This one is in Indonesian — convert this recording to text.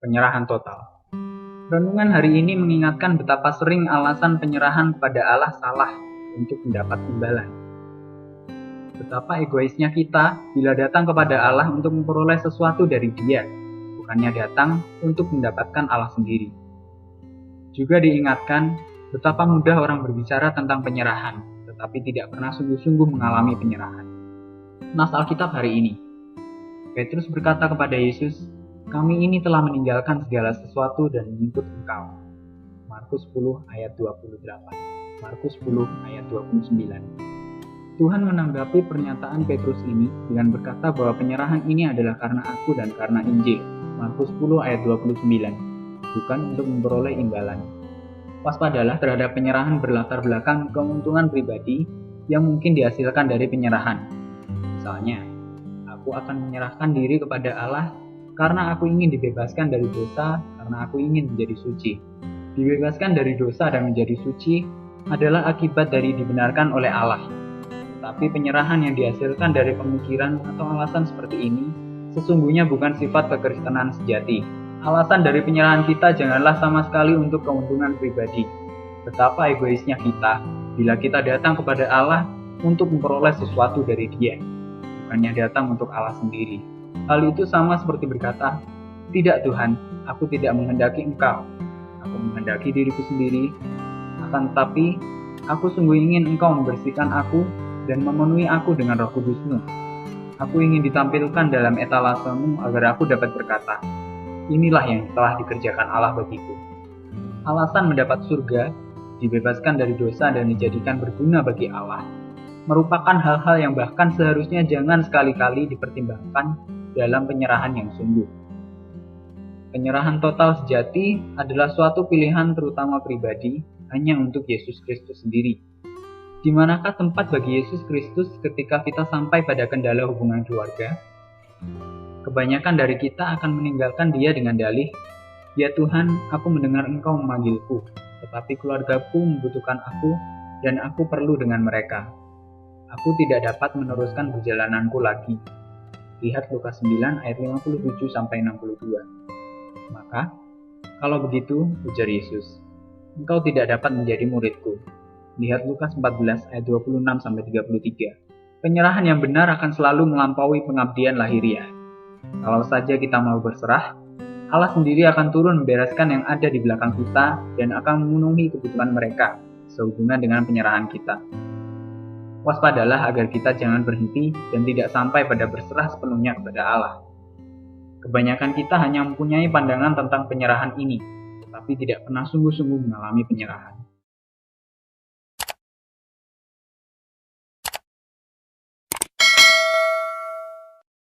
penyerahan total. Renungan hari ini mengingatkan betapa sering alasan penyerahan kepada Allah salah untuk mendapat imbalan. Betapa egoisnya kita bila datang kepada Allah untuk memperoleh sesuatu dari Dia, bukannya datang untuk mendapatkan Allah sendiri. Juga diingatkan betapa mudah orang berbicara tentang penyerahan, tetapi tidak pernah sungguh-sungguh mengalami penyerahan. Nas Alkitab hari ini, Petrus berkata kepada Yesus, "Kami ini telah meninggalkan segala sesuatu dan mengikut Engkau." Markus 10 ayat 28, Markus 10 ayat 29. Tuhan menanggapi pernyataan Petrus ini dengan berkata bahwa penyerahan ini adalah karena aku dan karena Injil. Markus 10 ayat 29, bukan untuk memperoleh imbalan. Waspadalah terhadap penyerahan berlatar belakang keuntungan pribadi yang mungkin dihasilkan dari penyerahan. Misalnya, aku akan menyerahkan diri kepada Allah karena aku ingin dibebaskan dari dosa, karena aku ingin menjadi suci. Dibebaskan dari dosa dan menjadi suci adalah akibat dari dibenarkan oleh Allah. Tetapi penyerahan yang dihasilkan dari pemikiran atau alasan seperti ini sesungguhnya bukan sifat kekristenan sejati. Alasan dari penyerahan kita janganlah sama sekali untuk keuntungan pribadi. Betapa egoisnya kita bila kita datang kepada Allah untuk memperoleh sesuatu dari Dia, bukannya datang untuk Allah sendiri. Hal itu sama seperti berkata, "Tidak Tuhan, aku tidak menghendaki Engkau. Aku menghendaki diriku sendiri. Akan tetapi, aku sungguh ingin Engkau membersihkan aku dan memenuhi aku dengan Roh Kudus-Mu. Aku ingin ditampilkan dalam etalase-Mu agar aku dapat berkata, inilah yang telah dikerjakan Allah bagiku." Alasan mendapat surga, dibebaskan dari dosa dan dijadikan berguna bagi Allah, merupakan hal-hal yang bahkan seharusnya jangan sekali-kali dipertimbangkan dalam penyerahan yang sungguh. Penyerahan total sejati adalah suatu pilihan terutama pribadi hanya untuk Yesus Kristus sendiri. Di manakah tempat bagi Yesus Kristus ketika kita sampai pada kendala hubungan keluarga? Kebanyakan dari kita akan meninggalkan Dia dengan dalih, "Ya Tuhan, aku mendengar Engkau memanggilku, tetapi keluargaku membutuhkan aku dan aku perlu dengan mereka. Aku tidak dapat meneruskan perjalananku lagi." Lihat Lukas 9 ayat 57-62. Maka, kalau begitu, ujar Yesus, "Engkau tidak dapat menjadi muridku." Lihat Lukas 14 ayat 26-33. Penyerahan yang benar akan selalu melampaui pengabdian lahiriah. Kalau saja kita mau berserah, Allah sendiri akan turun membereskan yang ada di belakang kita dan akan memenuhi kebutuhan mereka sehubungan dengan penyerahan kita. Waspadalah agar kita jangan berhenti dan tidak sampai pada berserah sepenuhnya kepada Allah. Kebanyakan kita hanya mempunyai pandangan tentang penyerahan ini, tetapi tidak pernah sungguh-sungguh mengalami penyerahan.